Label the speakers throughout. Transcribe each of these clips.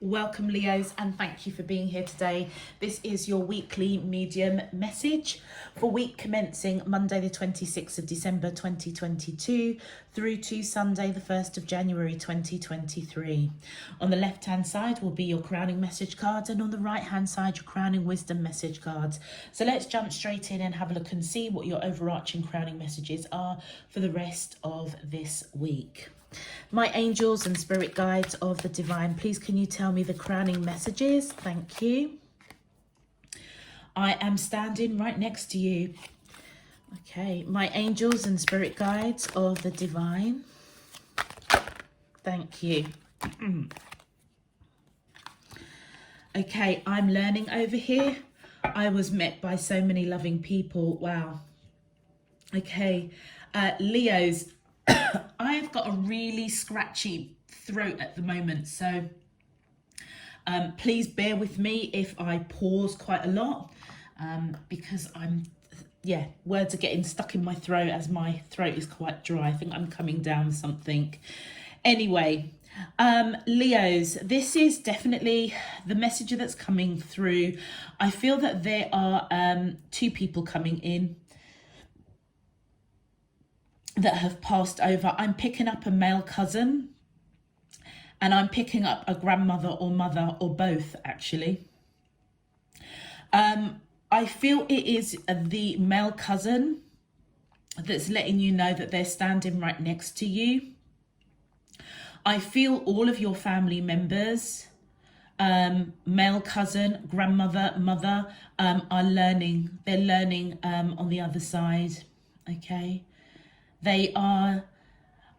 Speaker 1: Welcome, Leos, and thank you for being here today. This is your weekly medium message for week commencing Monday the 26th of December 2022 through to Sunday the 1st of January 2023. On the left hand side will be your crowning message cards, and on the right hand side your crowning wisdom message cards. So let's jump straight in and have a look and see what your overarching crowning messages are for the rest of this week. My angels and spirit guides of the divine, please can you tell me the crowning messages? Thank you. I am standing right next to you. Okay, my angels and spirit guides of the divine. Thank you. Okay, I'm learning over here. I was met by so many loving people. Wow. Okay, Leos, I've got a really scratchy throat at the moment, so please bear with me if I pause quite a lot, because words are getting stuck in my throat as my throat is quite dry. I think I'm coming down with something. Anyway, Leos, this is definitely the message that's coming through. I feel that there are two people coming in that have passed over. I'm picking up a male cousin, and I'm picking up a grandmother or mother, or both actually. I feel it is the male cousin that's letting you know that they're standing right next to you. I feel all of your family members, male cousin, grandmother, mother, are learning. They're learning on the other side. Okay. They are,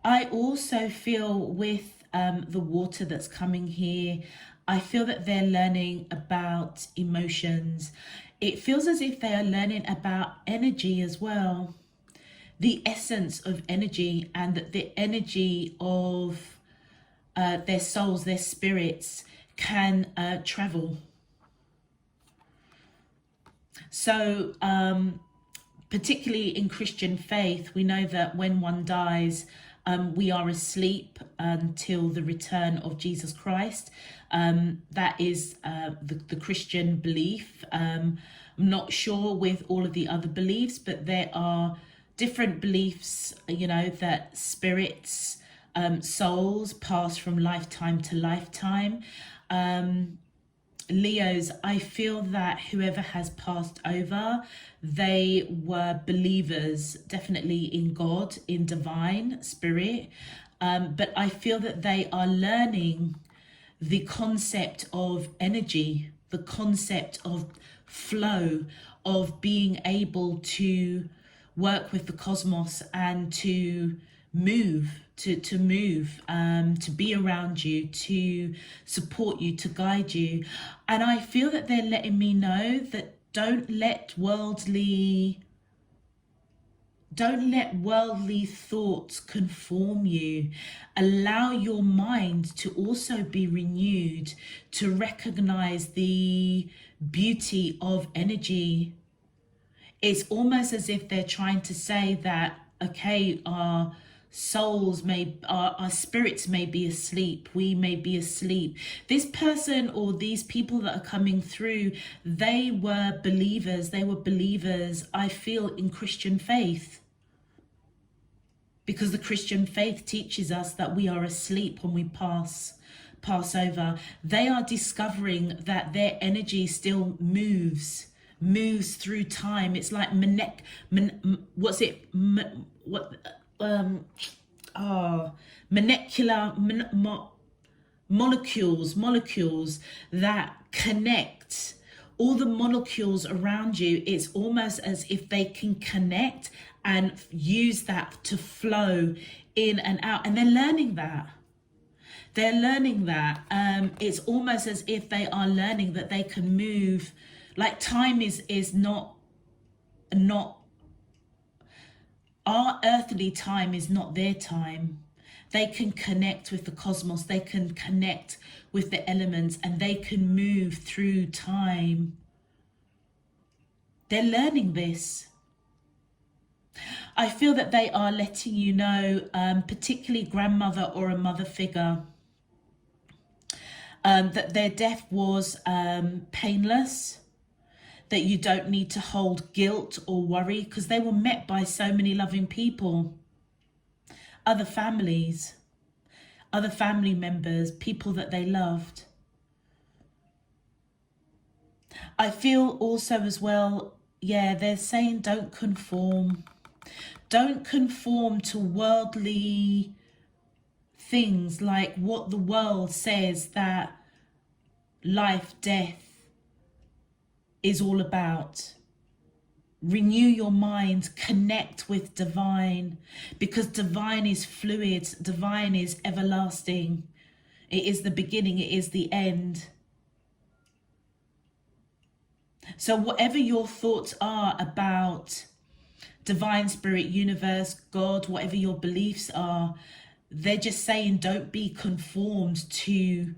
Speaker 1: I also feel with the water that's coming here, I feel that they're learning about emotions. It feels as if they are learning about energy as well. The essence of energy, and that the energy of their souls, their spirits can travel. So, particularly in Christian faith, we know that when one dies, we are asleep until the return of Jesus Christ. That is the Christian belief. I'm not sure with all of the other beliefs, but there are different beliefs, you know, that spirits, souls pass from lifetime to lifetime. Leos, I feel that whoever has passed over, they were believers, definitely in God, in divine spirit. But I feel that they are learning the concept of energy, the concept of flow, of being able to work with the cosmos and to move, to move, to be around you, to support you, to guide you. And I feel that they're letting me know that don't let worldly thoughts conform you. Allow your mind to also be renewed, to recognize the beauty of energy. It's almost as if they're trying to say that, okay, our spirits may be asleep, we may be asleep. This person or these people that are coming through, they were believers, I feel, in Christian faith. Because the Christian faith teaches us that we are asleep when we pass over. They are discovering that their energy still moves through time. It's like molecules that connect. All the molecules around you, it's almost as if they can connect and use that to flow in and out. And they're learning that. It's almost as if they are learning that they can move. Like time is not our earthly time is not their time. They can connect with the cosmos. They can connect with the elements, and they can move through time. They're learning this. I feel that they are letting you know, particularly grandmother or a mother figure, that their death was painless, that you don't need to hold guilt or worry, because they were met by so many loving people, other families, other family members, people that they loved. I feel also as well, yeah, they're saying don't conform. Don't conform to worldly things, like what the world says that life, death is all about. Renew your mind, connect with divine, because divine is fluid, divine is everlasting. It is the beginning, it is the end. So whatever your thoughts are about divine, spirit, universe, God, whatever your beliefs are, they're just saying don't be conformed to,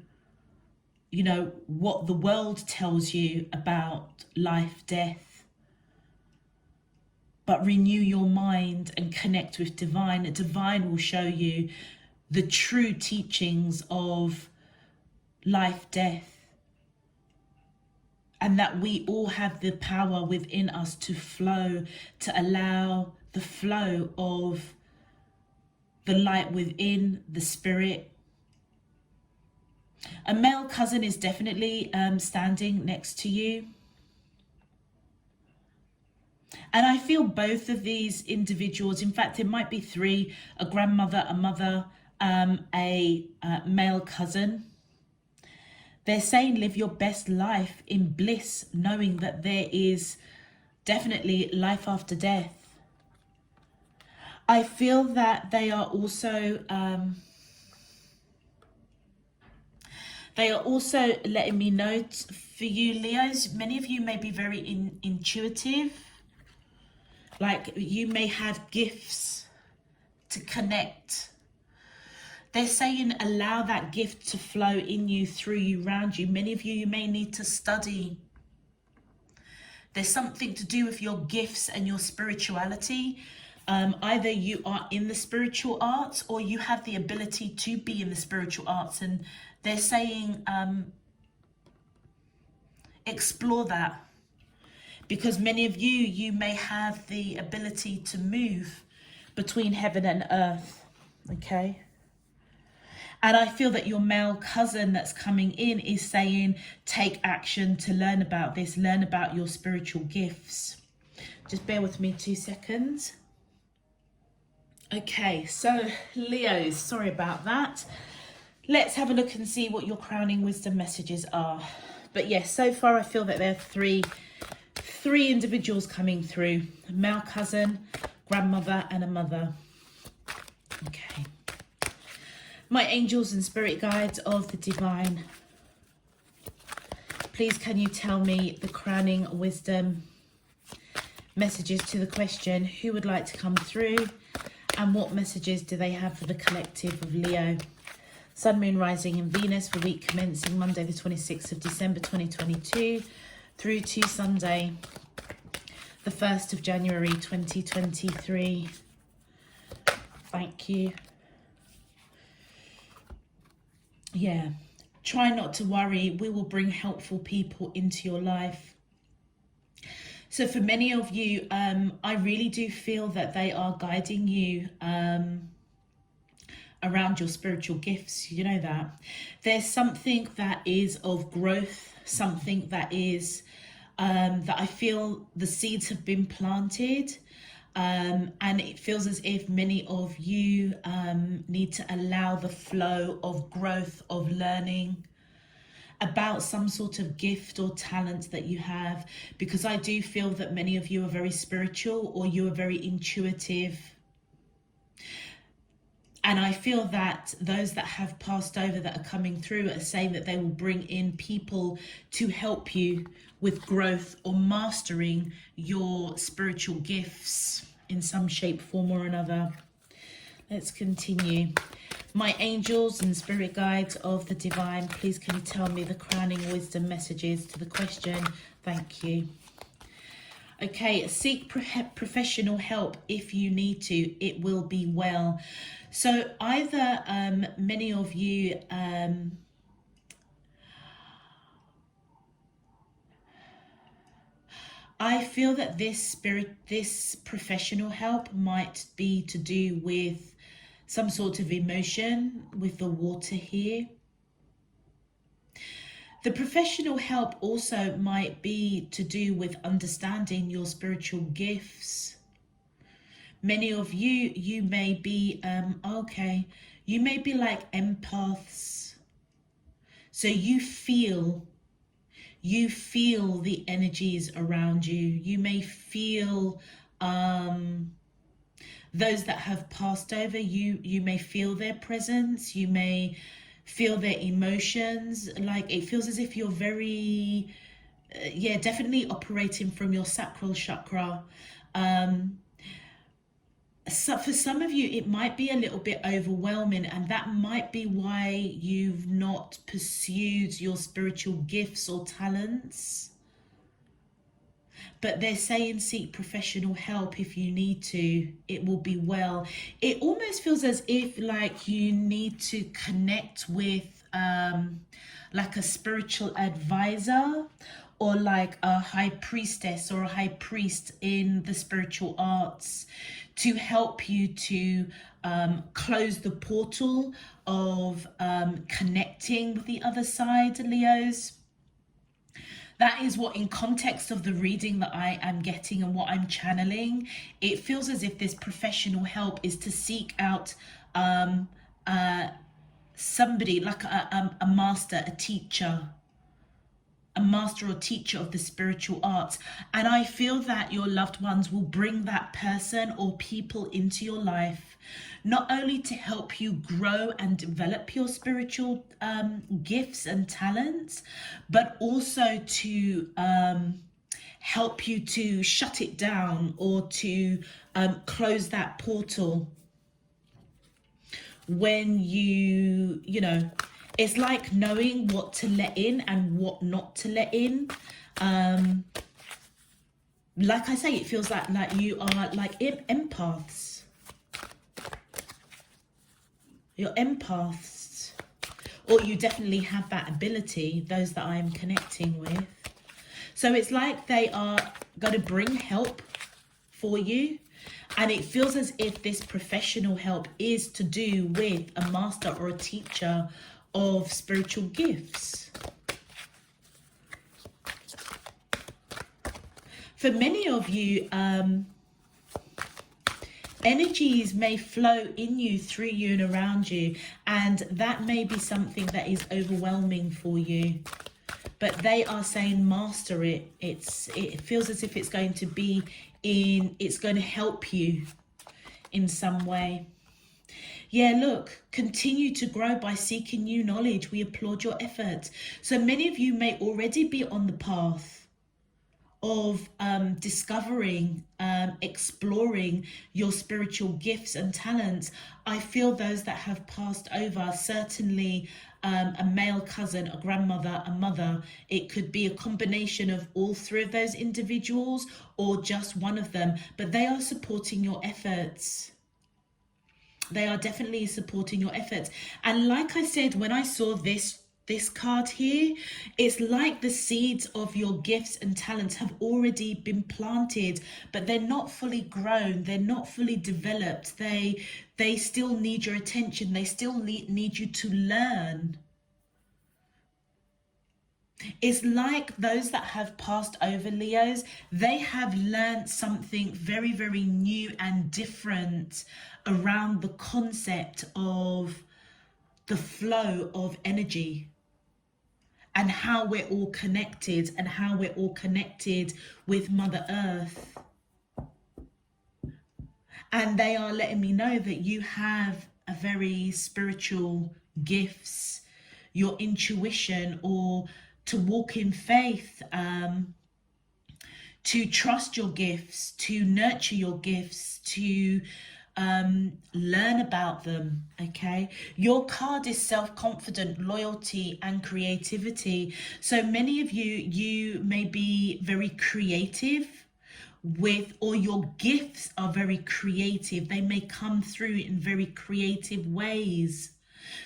Speaker 1: you know, what the world tells you about life, death. But renew your mind and connect with divine. Divine will show you the true teachings of life, death. And that we all have the power within us to flow, to allow the flow of the light within the spirit. A male cousin is definitely standing next to you. And I feel both of these individuals, in fact, it might be three, a grandmother, a mother, a male cousin. They're saying live your best life in bliss, knowing that there is definitely life after death. I feel that they are also letting me know for you, Leos, many of you may be very intuitive. Like you may have gifts to connect. They're saying allow that gift to flow in you, through you, around you. Many of you, you may need to study. There's something to do with your gifts and your spirituality. Either you are in the spiritual arts or you have the ability to be in the spiritual arts. And they're saying explore that. Because many of you, you may have the ability to move between heaven and earth. Okay. And I feel that your male cousin that's coming in is saying, take action to learn about this, learn about your spiritual gifts. Just bear with me 2 seconds. Okay, so Leos, sorry about that. Let's have a look and see what your crowning wisdom messages are. But yes, so far I feel that there are three individuals coming through. A male cousin, grandmother, and a mother. Okay. My angels and spirit guides of the divine, please can you tell me the crowning wisdom messages to the question, who would like to come through, and what messages do they have for the collective of Leo? Sun, Moon, Rising in Venus for week commencing Monday the 26th of December 2022 through to Sunday the 1st of January 2023. Thank you. Yeah, try not to worry. We will bring helpful people into your life. So for many of you, I really do feel that they are guiding you around your spiritual gifts. You know that. There's something that is of growth, something that is, that I feel the seeds have been planted. And it feels as if many of you need to allow the flow of growth, of learning about some sort of gift or talent that you have, because I do feel that many of you are very spiritual or you are very intuitive. And I feel that those that have passed over that are coming through are saying that they will bring in people to help you with growth or mastering your spiritual gifts in some shape, form or another. Let's continue. My angels and spirit guides of the divine, please can you tell me the crowning wisdom messages to the question? Thank you. Okay, seek professional help if you need to. It will be well. So either many of you I feel that this professional help might be to do with some sort of emotion with the water here. The professional help also might be to do with understanding your spiritual gifts. Many of you may be, you may be like empaths. So you feel the energies around you. You may feel those that have passed over. You may feel their presence. You may feel their emotions. Like, it feels as if you're very definitely operating from your sacral chakra. So for some of you, it might be a little bit overwhelming, and that might be why you've not pursued your spiritual gifts or talents. But they're saying seek professional help if you need to. It will be well. It almost feels as if like you need to connect with like a spiritual advisor, or like a high priestess or a high priest in the spiritual arts, to help you to close the portal of connecting with the other side, Leos. That is what, in context of the reading that I am getting and what I'm channeling, it feels as if this professional help is to seek out somebody like a master, a teacher, a master or teacher of the spiritual arts. And I feel that your loved ones will bring that person or people into your life, not only to help you grow and develop your spiritual gifts and talents, but also to help you to shut it down, or to close that portal when you know, it's like knowing what to let in and what not to let in. Like I say, it feels like you are like empaths. You're empaths. Or you definitely have that ability, those that I'm connecting with. So it's like they are going to bring help for you. And it feels as if this professional help is to do with a master or a teacher of spiritual gifts. For many of you, energies may flow in you, through you and around you, and that may be something that is overwhelming for you. But they are saying master it. It feels as if it's going to be it's going to help you in some way. Yeah, look, continue to grow by seeking new knowledge. We applaud your efforts. So many of you may already be on the path of discovering, exploring your spiritual gifts and talents. I feel those that have passed over, certainly a male cousin, a grandmother, a mother. It could be a combination of all three of those individuals, or just one of them, but they are supporting your efforts. They are definitely supporting your efforts. And like I said, when I saw this card here, it's like the seeds of your gifts and talents have already been planted, but they're not fully grown. They're not fully developed. They still need your attention. They still need you to learn. It's like those that have passed over, Leos, they have learned something very, very new and different around the concept of the flow of energy, and how we're all connected, and how we're all connected with Mother Earth. And they are letting me know that you have a very spiritual gifts, your intuition, or to walk in faith, to trust your gifts, to nurture your gifts, to learn about them. Okay, your card is self-confident, loyalty and creativity. So many of you may be very creative with, or your gifts are very creative. They may come through in very creative ways.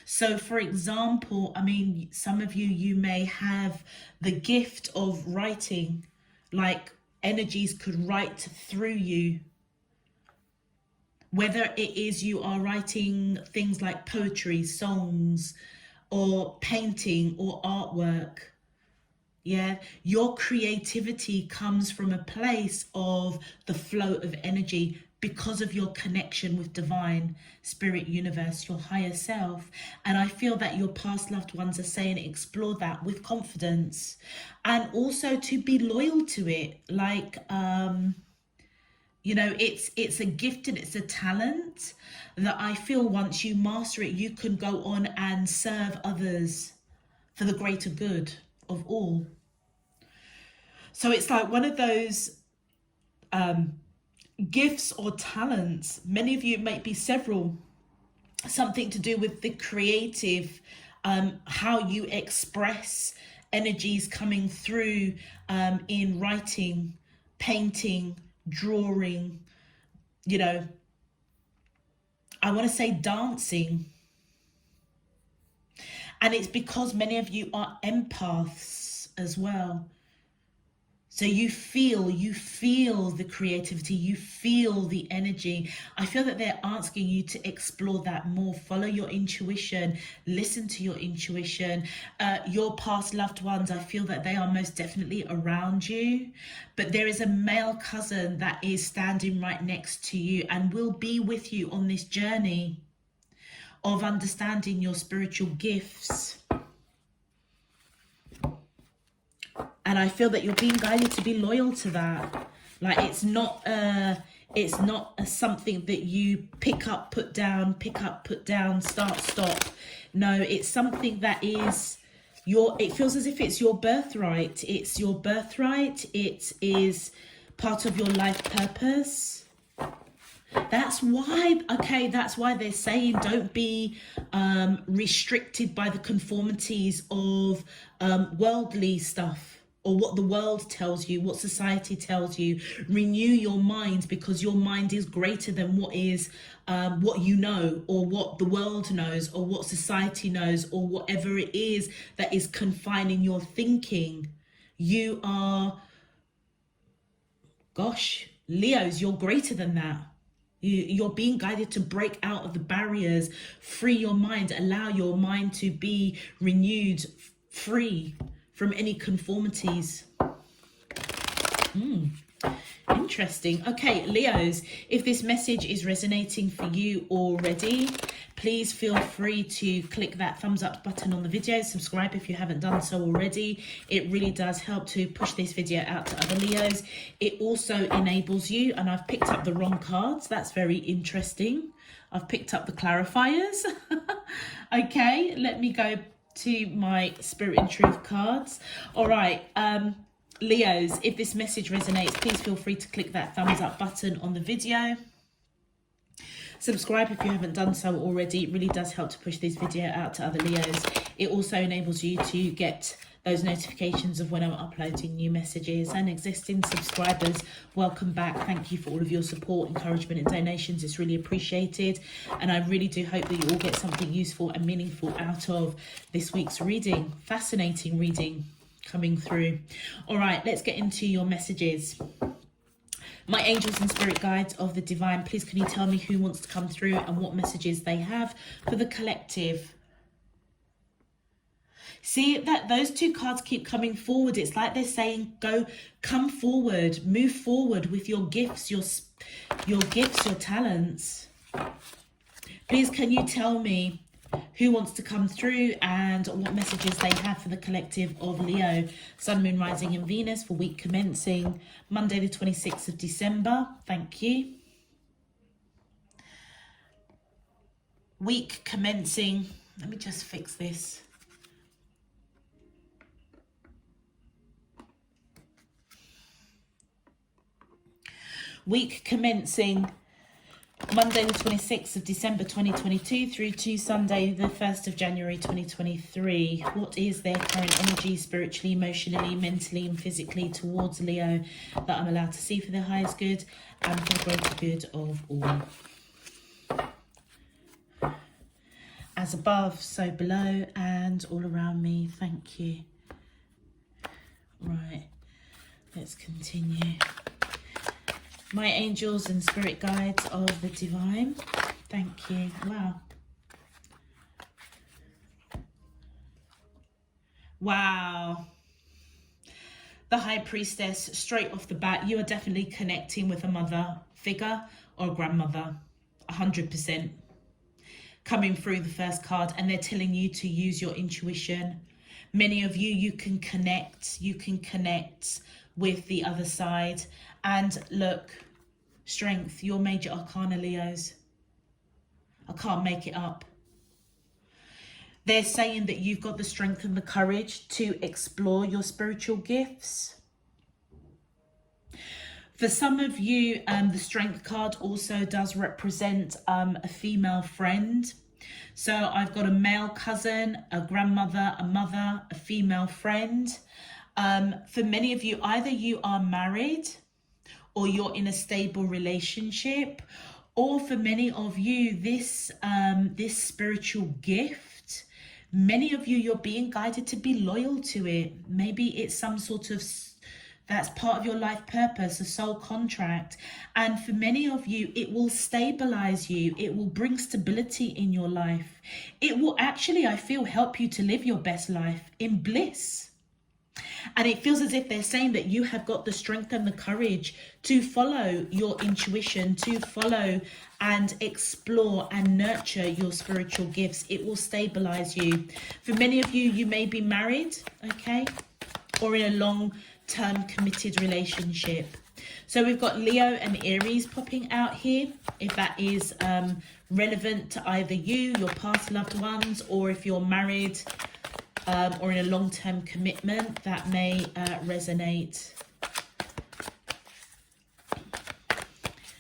Speaker 1: So for example, I mean, some of you may have the gift of writing, like energies could write through you. Whether it is you are writing things like poetry, songs, or painting or artwork. Yeah, your creativity comes from a place of the flow of energy because of your connection with divine, spirit, universe, your higher self. And I feel that your past loved ones are saying explore that with confidence, and also to be loyal to it. Like, you know, it's a gift and it's a talent that I feel once you master it, you can go on and serve others for the greater good of all. So it's like one of those gifts or talents. Many of you, it might be several, something to do with the creative, how you express energies coming through in writing, painting, drawing, you know, I want to say dancing. And it's because many of you are empaths as well. So you feel the creativity, you feel the energy. I feel that they're asking you to explore that more. Follow your intuition, listen to your intuition. Your past loved ones, I feel that they are most definitely around you. But there is a male cousin that is standing right next to you and will be with you on this journey of understanding your spiritual gifts. And I feel that you're being guided to be loyal to that. Like it's not something that you pick up, put down, start, stop. No, it's something that is it feels as if it's your birthright. It's your birthright. It is part of your life purpose. That's why they're saying don't be restricted by the conformities of worldly stuff, or what the world tells you, what society tells you. Renew your mind, because your mind is greater than what you know, or what the world knows, or what society knows, or whatever it is that is confining your thinking. You are, gosh, Leos, you're greater than that. You're being guided to break out of the barriers, free your mind, allow your mind to be renewed, free from any conformities. Interesting. Okay, Leos, if this message is resonating for you already, please feel free to click that thumbs up button on the video. Subscribe if you haven't done so already. It really does help to push this video out to other Leos. It also enables you, and I've picked up the wrong cards. That's very interesting. I've picked up the clarifiers. Okay, let me go to my Spirit and Truth cards. All right, Leos, if this message resonates, please feel free to click that thumbs up button on the video. Subscribe if you haven't done so already. It really does help to push this video out to other Leos. It also enables you to get those notifications of when I'm uploading new messages. And existing subscribers, welcome back. Thank you for all of your support, encouragement and donations. It's really appreciated. And I really do hope that you all get something useful and meaningful out of this week's reading. Fascinating reading coming through. All right, let's get into your messages. My angels and spirit guides of the divine, please can you tell me who wants to come through and what messages they have for the collective? See that those two cards keep coming forward. It's like they're saying, come forward, move forward with your gifts, your talents. Please can you tell me who wants to come through and what messages they have for the collective of Leo, Sun, Moon, Rising and Venus for week commencing Monday the 26th of December. Thank you. Week commencing, let me just fix this. Week commencing Monday the 26th of December 2022 through to Sunday the 1st of January 2023. What is their current energy spiritually, emotionally, mentally and physically towards Leo that I'm allowed to see for their highest good and for the greater good of all? As above, so below and all around me. Thank you. Right. Let's continue. My angels and spirit guides of the divine. Thank you. Wow. Wow. The High Priestess, straight off the bat, you are definitely connecting with a mother figure or grandmother. 100%. Coming through the first card, and they're telling you to use your intuition. Many of you, you can connect with the other side. And look, strength, your major arcana, Leos. I can't make it up. They're saying that you've got the strength and the courage to explore your spiritual gifts. For some of you, the strength card also does represent a female friend. So I've got a male cousin, a grandmother, a mother, a female friend. For many of you, either you are married or you're in a stable relationship, or for many of you, this spiritual gift, many of you, you're being guided to be loyal to it. Maybe it's some sort of, that's part of your life purpose, a soul contract. And for many of you, it will stabilize you. It will bring stability in your life. It will actually, I feel, help you to live your best life in bliss. And it feels as if they're saying that you have got the strength and the courage to follow your intuition, to follow and explore and nurture your spiritual gifts. It will stabilize you. For many of you, you may be married, okay, or in a long-term committed relationship. So we've got Leo and Aries popping out here. If that is relevant to either you, your past loved ones, or if you're married, or in a long-term commitment, that may resonate.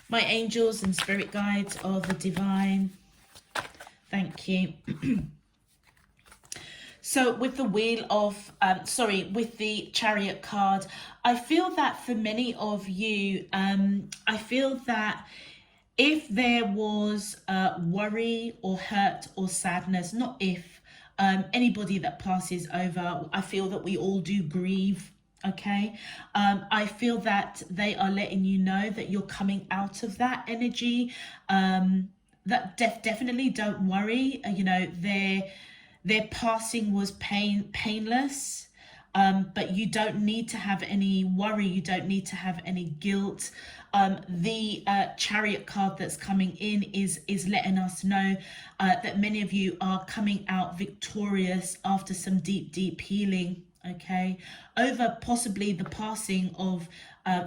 Speaker 1: My angels and spirit guides of the divine, thank you. So with the wheel of, with the chariot card, I feel that for many of you, I feel that if there was worry or hurt or sadness, not if, anybody that passes over, I feel that we all do grieve, okay? I feel that they are letting you know that you're coming out of that energy. That definitely don't worry. You know, their passing was painless. But you don't need to have any worry. You don't need to have any guilt. The chariot card that's coming in is letting us know that many of you are coming out victorious after some deep healing, okay, over possibly the passing of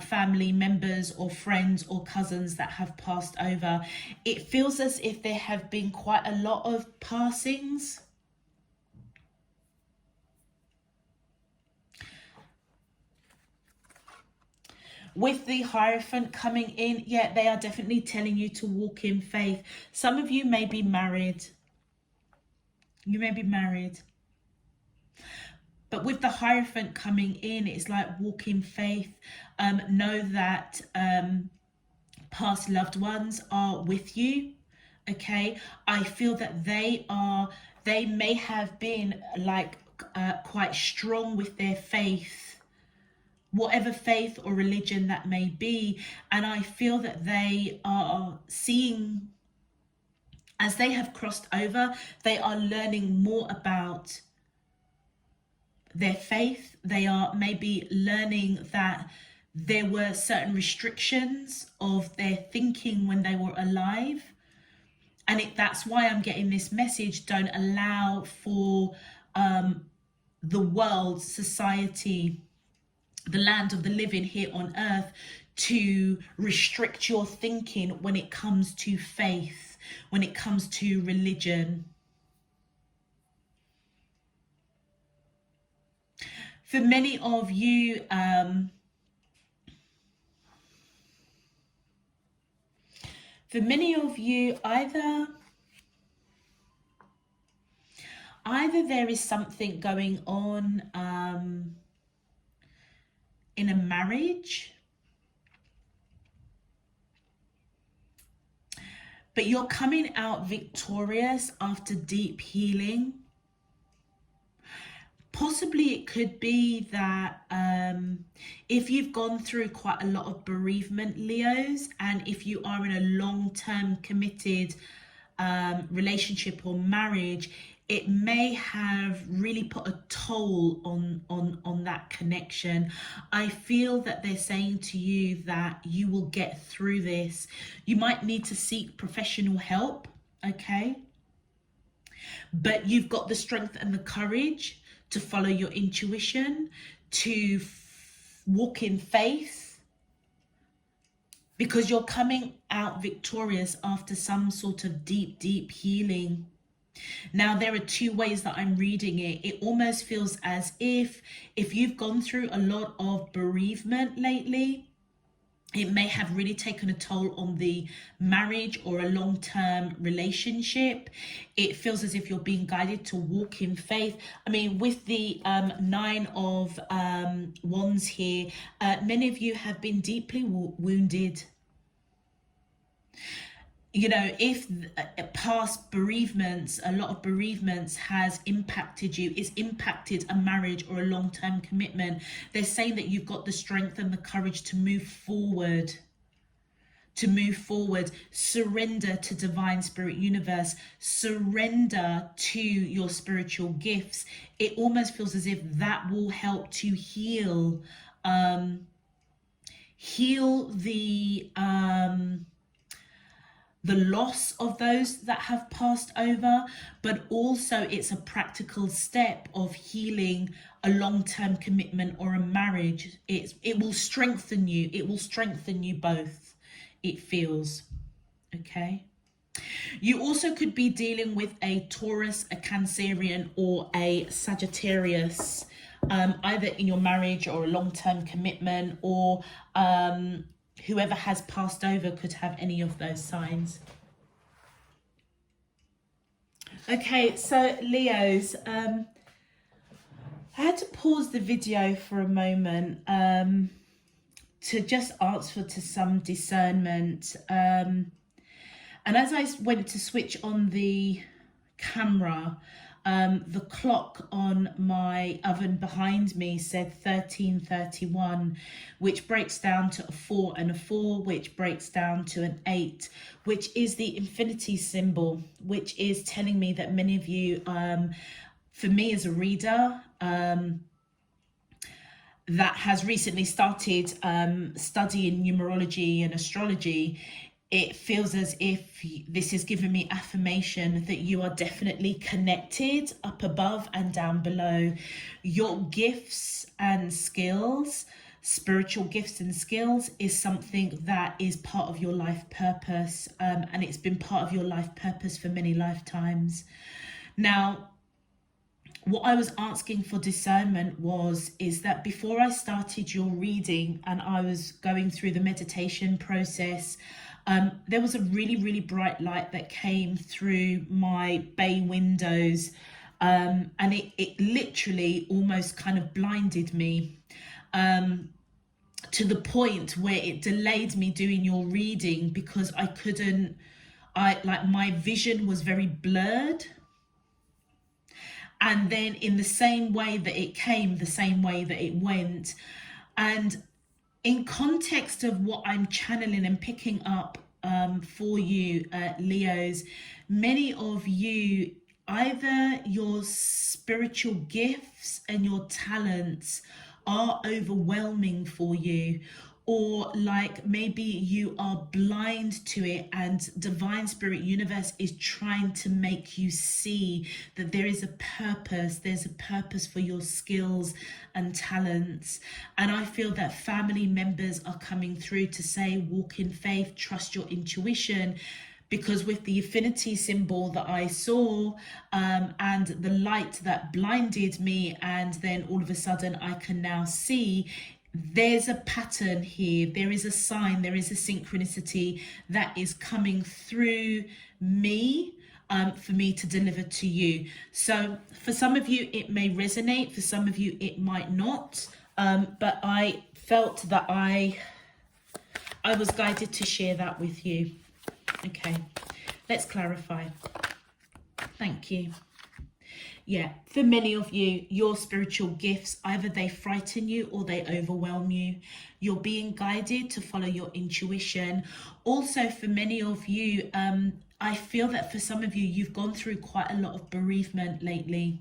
Speaker 1: family members or friends or cousins that have passed over. It feels as if there have been quite a lot of passings. With the Hierophant coming in, yeah, they are definitely telling you to walk in faith. Some of you may be married. You may be married. But with the Hierophant coming in, it's like walk in faith. Know that past loved ones are with you, okay? I feel that they may have been like quite strong with their faith, whatever faith or religion that may be. And I feel that they are seeing, as they have crossed over, they are learning more about their faith. They are maybe learning that there were certain restrictions of their thinking when they were alive. And that's why I'm getting this message. Don't allow for the world, society, the land of the living here on earth to restrict your thinking when it comes to faith, when it comes to religion. For many of you, either there is something going on in a marriage, but you're coming out victorious after deep healing. possibly it could be that if you've gone through quite a lot of bereavement, Leos, and if you are in a long-term committed relationship or marriage, it may have really put a toll on that connection. I feel that they're saying to you that you will get through this. You might need to seek professional help, okay? But you've got the strength and the courage to follow your intuition, to walk in faith, because you're coming out victorious after some sort of deep healing. Now, there are two ways that I'm reading it. It almost feels as if you've gone through a lot of bereavement lately, it may have really taken a toll on the marriage or a long-term relationship. It feels as if you're being guided to walk in faith. I mean, with the Nine of Wands here, many of you have been deeply wounded. You know, if past bereavements, a lot of bereavements has impacted you, it's impacted a marriage or a long-term commitment, they're saying that you've got the strength and the courage to move forward. Surrender to divine spirit universe, surrender to your spiritual gifts. It almost feels as if that will help to heal the loss of those that have passed over, but also it's a practical step of healing a long-term commitment or a marriage. It will strengthen you. It will strengthen you both, it feels. Okay. You also could be dealing with a Taurus, a Cancerian, or a Sagittarius, either in your marriage or a long-term commitment, or whoever has passed over could have any of those signs. Okay, so Leos, I had to pause the video for a moment to just ask for some discernment. And as I went to switch on the camera, the clock on my oven behind me said 13:31, which breaks down to a 4 and a 4, which breaks down to an 8, which is the infinity symbol, which is telling me that many of you, for me as a reader, that has recently started studying numerology and astrology, it feels as if this is giving me affirmation that you are definitely connected up above and down below. Your gifts and skills, spiritual gifts and skills, is something that is part of your life purpose, and it's been part of your life purpose for many lifetimes. Now, what I was asking for discernment is that before I started your reading and I was going through the meditation process, there was a really bright light that came through my bay windows, and it literally almost kind of blinded me, to the point where it delayed me doing your reading because my vision was very blurred. And then in the same way that it came, the same way that it went. And in context of what I'm channeling and picking up for you, Leos, many of you, either your spiritual gifts and your talents are overwhelming for you, or like maybe you are blind to it and divine spirit universe is trying to make you see that there is a purpose. There's a purpose for your skills and talents. And I feel that family members are coming through to say, walk in faith, trust your intuition. Because with the affinity symbol that I saw, and the light that blinded me, and then all of a sudden I can now see, there's a pattern here, there is a sign, there is a synchronicity that is coming through me, for me to deliver to you. So for some of you it may resonate, for some of you it might not, but I felt that I was guided to share that with you. Okay, let's clarify. Thank you. Yeah, for many of you, your spiritual gifts, either they frighten you or they overwhelm you. You're being guided to follow your intuition. Also, for many of you, I feel that for some of you, you've gone through quite a lot of bereavement lately.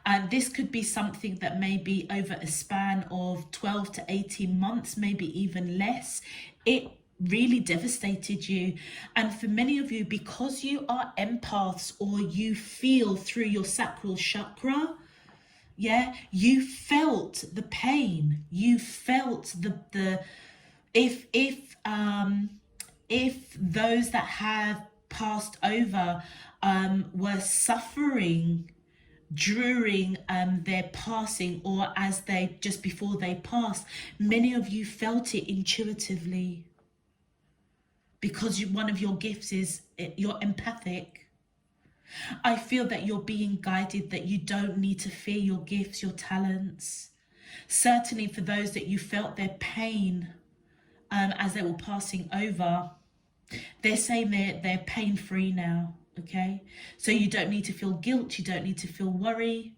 Speaker 1: And this could be something that may be over a span of 12 to 18 months, maybe even less. It really devastated you. And for many of you, because you are empaths, or you feel through your sacral chakra, yeah, you felt the pain. You felt the if those that have passed over were suffering during their passing, or as they just before they passed, many of you felt it intuitively, because one of your gifts is you're empathic. I feel that you're being guided, that you don't need to fear your gifts, your talents. Certainly for those that you felt their pain as they were passing over, they're saying they're pain-free now. Okay, so you don't need to feel guilt, you don't need to feel worry,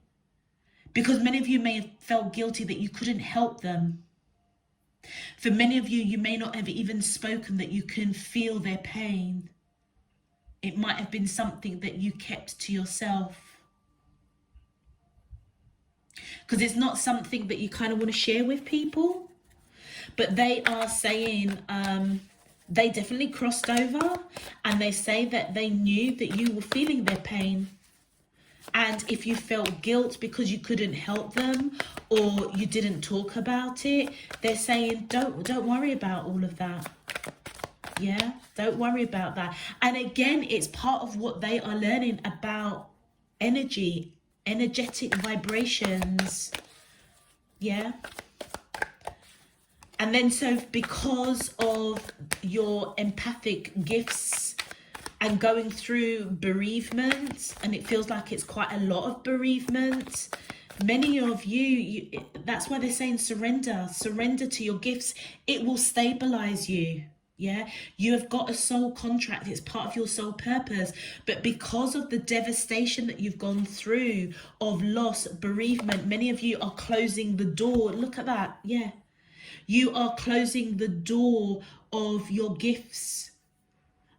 Speaker 1: because many of you may have felt guilty that you couldn't help them. For many of you, you may not have even spoken that you can feel their pain. It might have been something that you kept to yourself, because it's not something that you kind of want to share with people. But they are saying they definitely crossed over, and they say that they knew that you were feeling their pain. And if you felt guilt because you couldn't help them, or you didn't talk about it, they're saying don't worry about all of that. Yeah, don't worry about that. And again, it's part of what they are learning about energy, energetic vibrations. Yeah. And then so because of your empathic gifts and going through bereavement, and it feels like it's quite a lot of bereavement, many of you, that's why they're saying surrender to your gifts. It will stabilize you. Yeah, you have got a soul contract. It's part of your soul purpose. But because of the devastation that you've gone through of loss, bereavement, many of you are closing the door. Look at that. Yeah. You are closing the door of your gifts.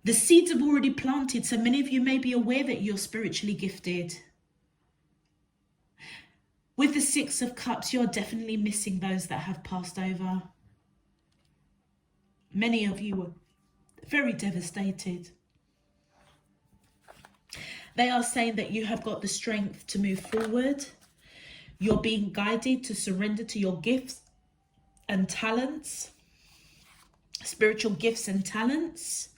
Speaker 1: The seeds have already planted, so many of you may be aware that you're spiritually gifted. With the Six of Cups, you're definitely missing those that have passed over. Many of you were very devastated. They are saying that you have got the strength to move forward. You're being guided to surrender to your gifts and talents, spiritual gifts and talents,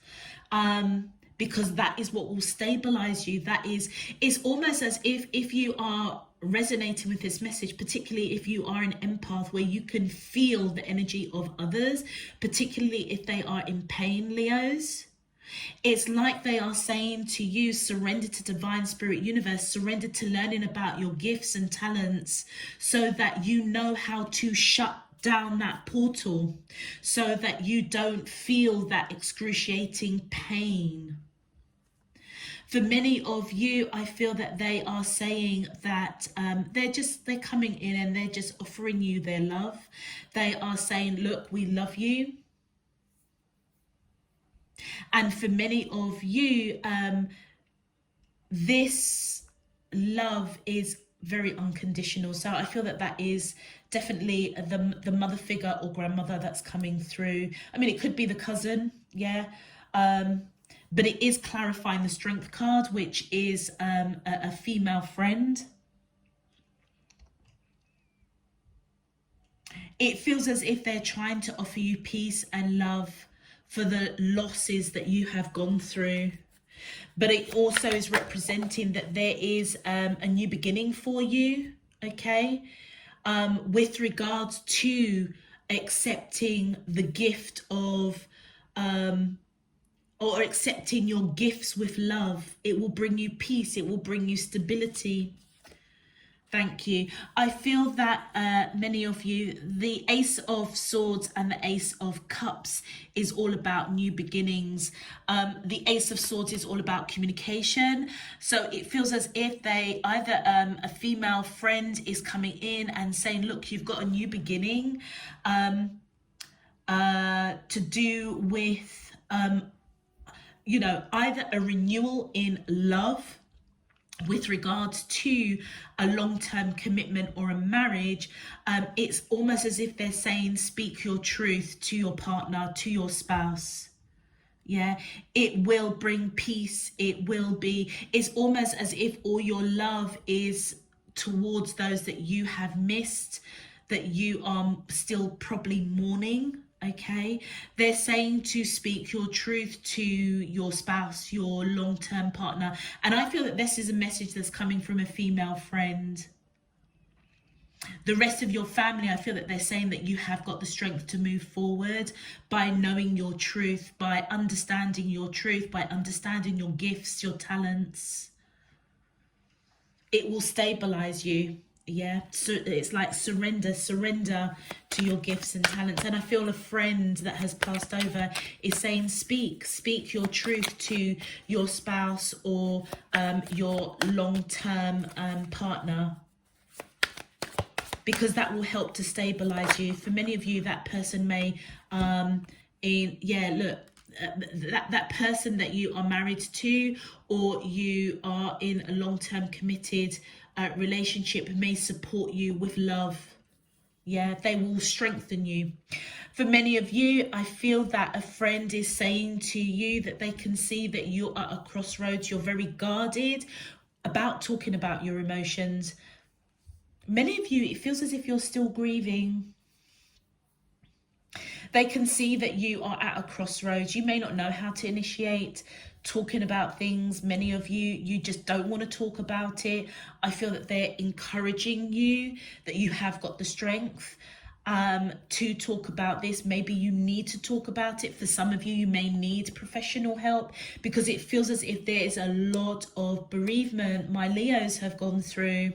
Speaker 1: because that is what will stabilize you. That is, it's almost as if you are resonating with this message, particularly if you are an empath, where you can feel the energy of others, particularly if they are in pain, Leos. It's like they are saying to you, surrender to divine spirit universe, surrender to learning about your gifts and talents, so that you know how to shut down that portal, so that you don't feel that excruciating pain. For many of you, I feel that they are saying that they're coming in and they're just offering you their love. They are saying, look, we love you. And for many of you, this love is very unconditional. So I feel that is definitely the mother figure or grandmother that's coming through. I mean, it could be the cousin, yeah. But it is clarifying the strength card, which is a female friend. It feels as if they're trying to offer you peace and love for the losses that you have gone through. But it also is representing that there is a new beginning for you, okay? With regards to accepting the gift of, or accepting your gifts with love. It will bring you peace. It will bring you stability. Thank you. I feel that many of you, the Ace of Swords and the Ace of Cups is all about new beginnings. The Ace of Swords is all about communication. So it feels as if they either a female friend is coming in and saying, look, you've got a new beginning to do with, you know, either a renewal in love with regards to a long-term commitment or a marriage. It's almost as if they're saying, speak your truth to your partner, to your spouse. Yeah, it will bring peace. It's almost as if all your love is towards those that you have missed, that you are still probably mourning. Okay, they're saying to speak your truth to your spouse, your long-term partner. And I feel that this is a message that's coming from a female friend. The rest of your family, I feel that they're saying that you have got the strength to move forward by knowing your truth, by understanding your truth, by understanding your gifts, your talents. It will stabilize you. Yeah, so it's like surrender to your gifts and talents. And I feel a friend that has passed over is saying, speak your truth to your spouse or your long-term partner, because that will help to stabilize you. For many of you, that person may that person that you are married to, or you are in a long-term committed relationship, may support you with love. Yeah, they will strengthen you. For many of you, I feel that a friend is saying to you that they can see that you are at a crossroads. You're very guarded about talking about your emotions. Many of you, it feels as if you're still grieving. They can see that you are at a crossroads. You may not know how to initiate talking about things. Many of you, you just don't want to talk about it. I feel that they're encouraging you, that you have got the strength to talk about this. Maybe you need to talk about it. For some of you, you may need professional help, because it feels as if there is a lot of bereavement my Leos have gone through.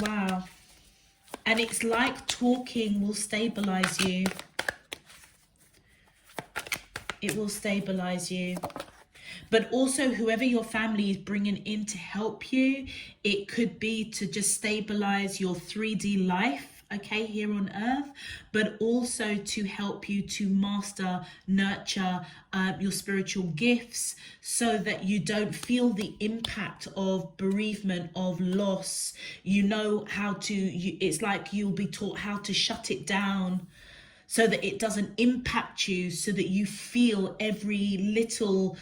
Speaker 1: Wow. And it's like talking will stabilize you. It will stabilize you. But also, whoever your family is bringing in to help you, it could be to just stabilize your 3D life, okay, here on earth, but also to help you to master, nurture your spiritual gifts, so that you don't feel the impact of bereavement, of loss. You know how to, it's like you'll be taught how to shut it down, so that it doesn't impact you, so that you feel every little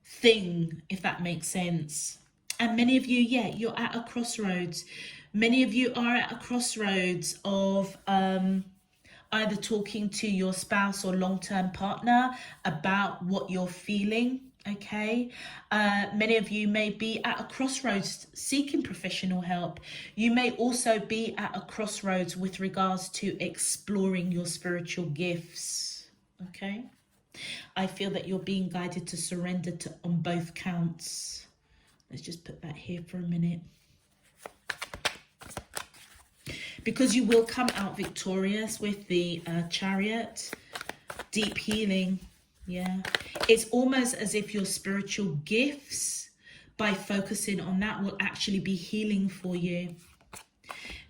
Speaker 1: thing, if that makes sense. And many of you, yeah, you're at a crossroads. Many of you are at a crossroads of either talking to your spouse or long-term partner about what you're feeling. Okay, many of you may be at a crossroads seeking professional help. You may also be at a crossroads with regards to exploring your spiritual gifts. Okay, I feel that you're being guided to surrender to on both counts. Let's just put that here for a minute, because you will come out victorious with the Chariot. Deep healing. Yeah, it's almost as if your spiritual gifts, by focusing on that, will actually be healing for you.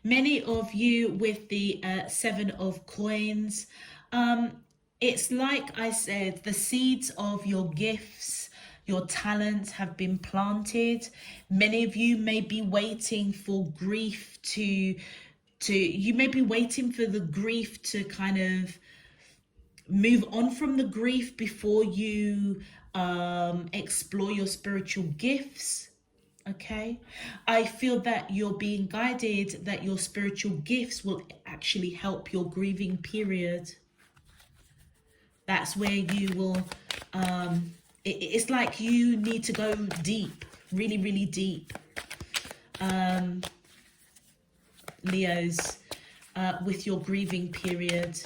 Speaker 1: Many of you with the 7 of Coins, it's like I said, the seeds of your gifts, your talents have been planted. Many of you may be waiting for grief you may be waiting for the grief to kind of move on from the grief before you explore your spiritual gifts. Okay, I feel that you're being guided that your spiritual gifts will actually help your grieving period. That's where you will it's like you need to go deep, really, really deep, Leos, with your grieving period,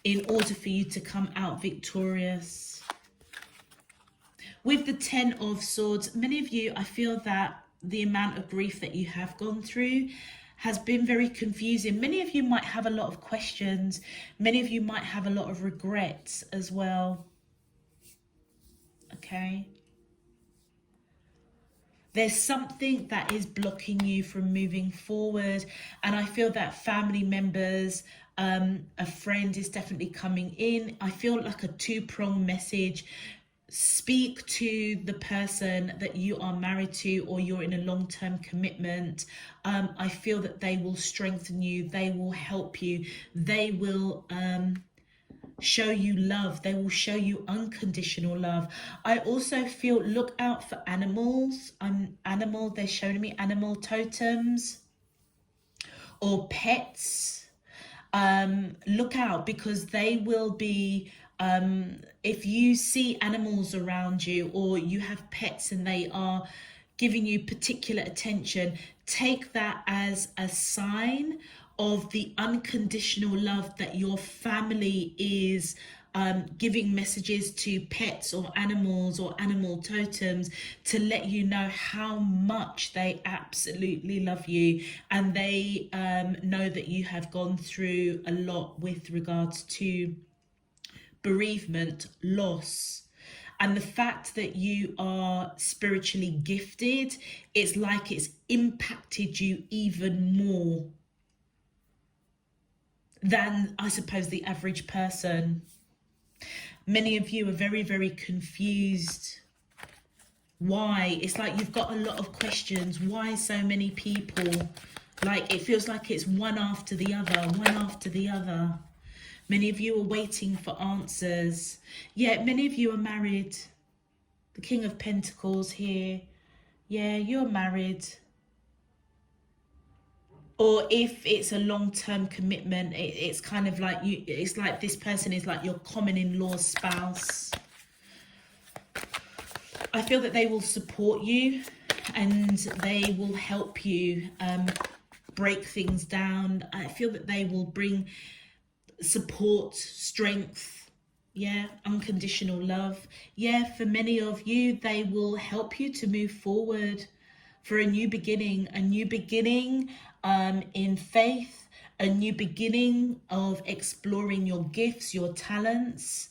Speaker 1: in order for you to come out victorious. With the 10 of Swords, many of you, I feel that the amount of grief that you have gone through has been very confusing. Many of you might have a lot of questions. Many of you might have a lot of regrets as well. Okay. There's something that is blocking you from moving forward. And I feel that family members, a friend is definitely coming in. I feel like a two-pronged message. Speak to the person that you are married to, or you're in a long-term commitment. I feel that they will strengthen you. They will help you. They will show you love. They will show you unconditional love. I also feel, look out for animals. They're showing me animal totems or pets. Look out, because they will be, if you see animals around you, or you have pets and they are giving you particular attention, take that as a sign of the unconditional love that your family is giving messages to pets or animals or animal totems, to let you know how much they absolutely love you, and they know that you have gone through a lot with regards to bereavement, loss. And the fact that you are spiritually gifted, it's like it's impacted you even more than, I suppose, the average person. Many of you are very, very confused. Why? It's like you've got a lot of questions. Why so many people? Like, it feels like it's one after the other, one after the other. Many of you are waiting for answers. Yeah, many of you are married. The King of Pentacles here. Yeah, you're married. Or if it's a long-term commitment, it's kind of like you, it's like this person is like your common-in-law spouse. I feel that they will support you, and they will help you break things down. I feel that they will bring support, strength, yeah, unconditional love. Yeah, for many of you, they will help you to move forward for a new beginning in faith, a new beginning of exploring your gifts, your talents.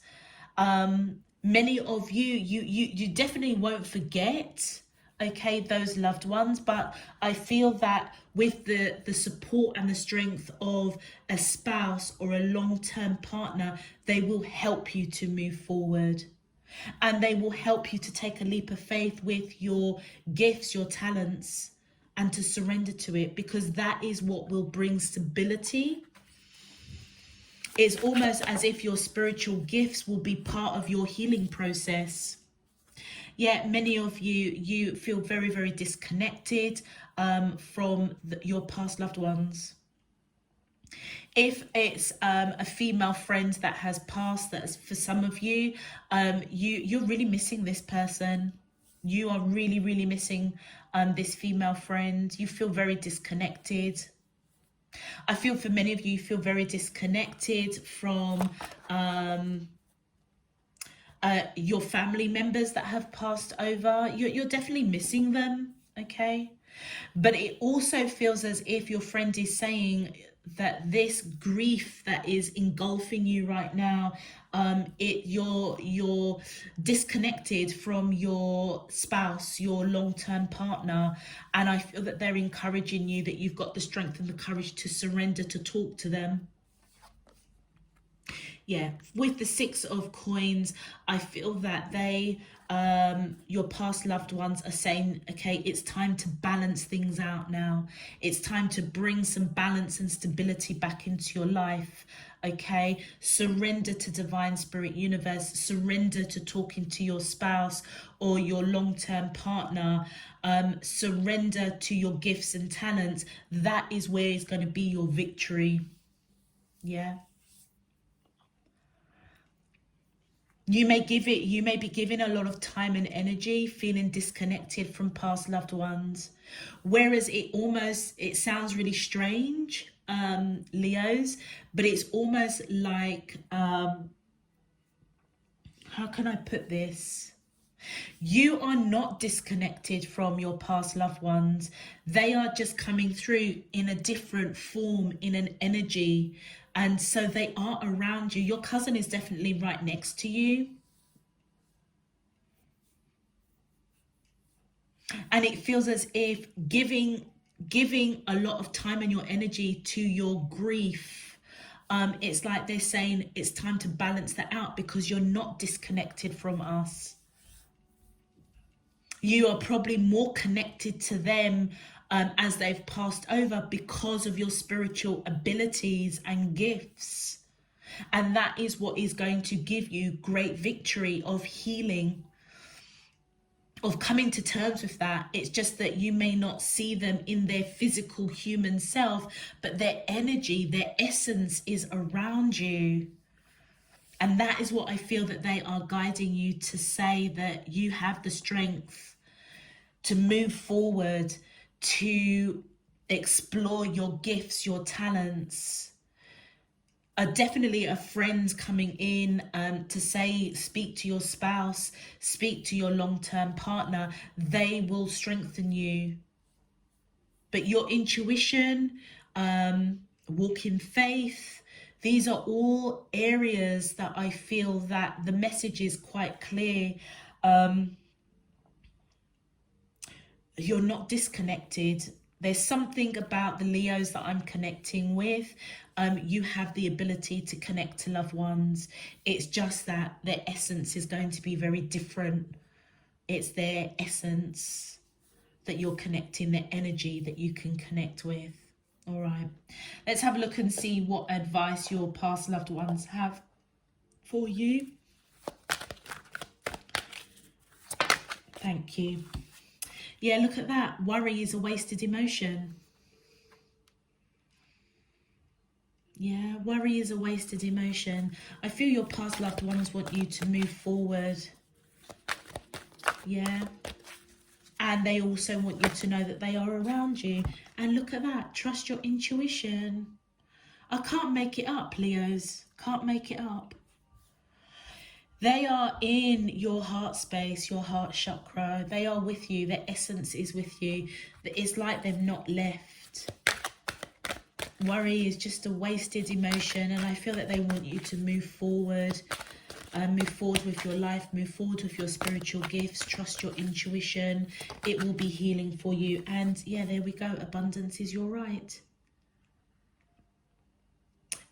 Speaker 1: Many of you definitely won't forget, okay, those loved ones, but I feel that with the support and the strength of a spouse or a long-term partner, they will help you to move forward, and they will help you to take a leap of faith with your gifts, your talents, and to surrender to it, because that is what will bring stability. It's almost as if your spiritual gifts will be part of your healing process. Yeah, many of you feel very, very disconnected from your past loved ones. If it's a female friend that has passed, that's for some of you, you're really missing this person. You are really, really missing this female friend. You feel very disconnected. I feel for many of you, you feel very disconnected from your family members that have passed over. You're definitely missing them, okay? But it also feels as if your friend is saying that this grief that is engulfing you right now, you're disconnected from your spouse, your long-term partner, and I feel that they're encouraging you, that you've got the strength and the courage to surrender, to talk to them. Yeah, with the Six of Coins, I feel that they, your past loved ones are saying, okay, it's time to balance things out now. It's time to bring some balance and stability back into your life. Okay, surrender to divine spirit universe, surrender to talking to your spouse or your long-term partner, surrender to your gifts and talents. That is where it's going to be your victory. Yeah. You may be giving a lot of time and energy, feeling disconnected from past loved ones. Whereas it sounds really strange, Leos, but it's almost like, how can I put this? You are not disconnected from your past loved ones. They are just coming through in a different form, in an energy. And so they are around you. Your cousin is definitely right next to you. And it feels as if giving a lot of time and your energy to your grief, it's like they're saying it's time to balance that out, because you're not disconnected from us. You are probably more connected to them as they've passed over, because of your spiritual abilities and gifts. And that is what is going to give you great victory of healing, of coming to terms with that. It's just that you may not see them in their physical human self, but their energy, their essence is around you. And that is what I feel that they are guiding you to say, that you have the strength to move forward, to explore your gifts, your talents. Definitely a friend coming in to say, speak to your spouse, speak to your long-term partner. They will strengthen you. But your intuition, walk in faith, these are all areas that I feel that the message is quite clear. You're not disconnected. There's something about the Leos that I'm connecting with. You have the ability to connect to loved ones. It's just that their essence is going to be very different. It's their essence that you're connecting, their energy that you can connect with. All right, let's have a look and see what advice your past loved ones have for you. Thank you. Yeah, look at that. Worry is a wasted emotion. Yeah, worry is a wasted emotion. I feel your past loved ones want you to move forward. Yeah. And they also want you to know that they are around you. And look at that. Trust your intuition. I can't make it up, Leos. Can't make it up. They are in your heart space, your heart chakra. They are with you. Their essence is with you. It's like they've not left. Worry is just a wasted emotion, and I feel that they want you to move forward. Move forward with your life. Move forward with your spiritual gifts. Trust your intuition. It will be healing for you. And yeah, there we go. Abundance is your right.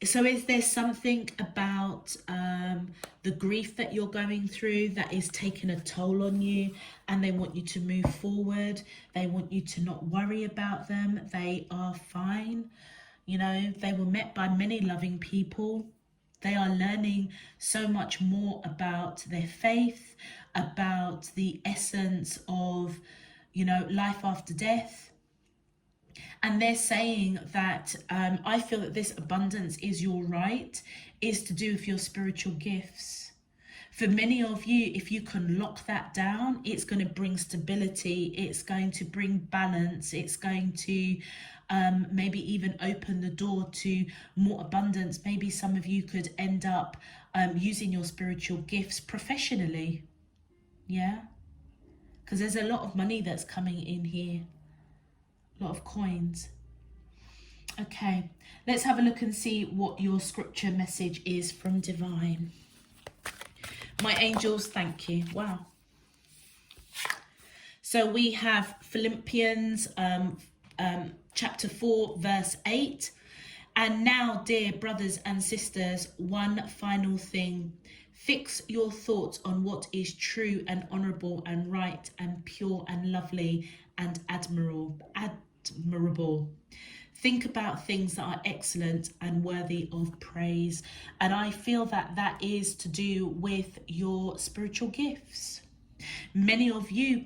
Speaker 1: So is there something about the grief that you're going through that is taking a toll on you, and they want you to move forward? They want you to not worry about them. They are fine. You know, they were met by many loving people. They are learning so much more about their faith, about the essence of, you know, life after death. And they're saying that I feel that this abundance is your right, is to do with your spiritual gifts. For many of you, if you can lock that down, it's going to bring stability. It's going to bring balance. It's going to maybe even open the door to more abundance. Maybe some of you could end up using your spiritual gifts professionally. Yeah, because there's a lot of money that's coming in here. A lot of coins. Okay, let's have a look and see what your scripture message is from Divine. My angels, thank you. Wow. So we have Philippians chapter 4 verse 8. And now, dear brothers and sisters, one final thing. Fix your thoughts on what is true and honourable and right and pure and lovely and admirable. Think about things that are excellent and worthy of praise. And I feel that that is to do with your spiritual gifts. Many of you,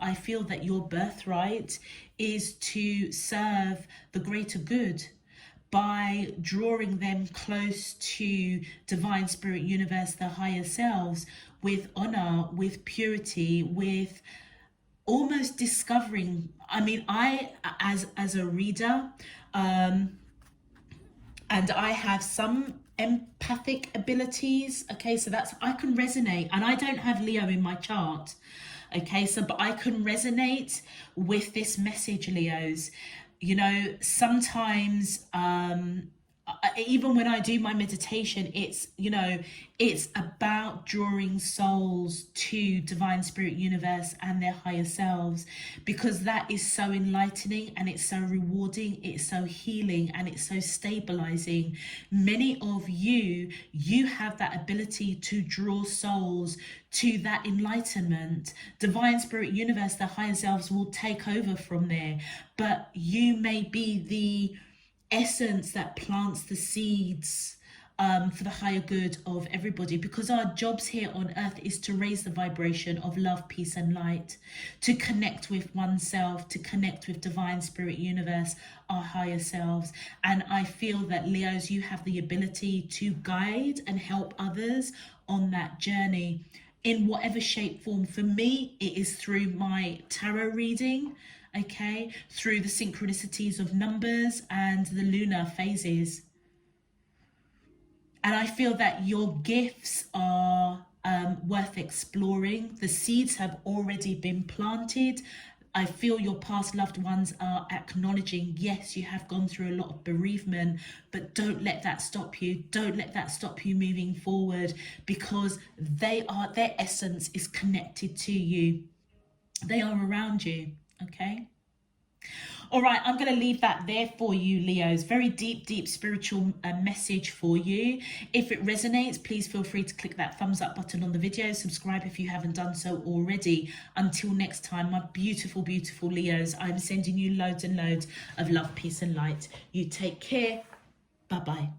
Speaker 1: I feel that your birthright is to serve the greater good by drawing them close to divine spirit universe, the higher selves, with honor, with purity, with almost discovering. I mean, I as a reader, and I have some empathic abilities. Okay, so that's, I can resonate, and I don't have Leo in my chart. Okay, so but I can resonate with this message, Leos. You know, sometimes even when I do my meditation, it's, you know, it's about drawing souls to divine spirit universe and their higher selves, because that is so enlightening and it's so rewarding, it's so healing, and it's so stabilizing. Many of you have that ability to draw souls to that enlightenment. Divine spirit universe, the higher selves, will take over from there, but you may be the essence that plants the seeds for the higher good of everybody, because our jobs here on earth is to raise the vibration of love, peace and light, to connect with oneself, to connect with divine spirit universe, our higher selves. And I feel that, Leos, you have the ability to guide and help others on that journey in whatever shape, form. For me, it is through my tarot reading, okay, through the synchronicities of numbers and the lunar phases. And I feel that your gifts are worth exploring. The seeds have already been planted. I feel your past loved ones are acknowledging, yes, you have gone through a lot of bereavement, but don't let that stop you. Don't let that stop you moving forward, because their essence is connected to you. They are around you, okay? All right, I'm going to leave that there for you, Leos. Very deep spiritual message for you. If it resonates, please feel free to click that thumbs up button on the video. Subscribe if you haven't done so already. Until next time, my beautiful Leos, I'm sending you loads and loads of love, peace and light. You take care. Bye-bye.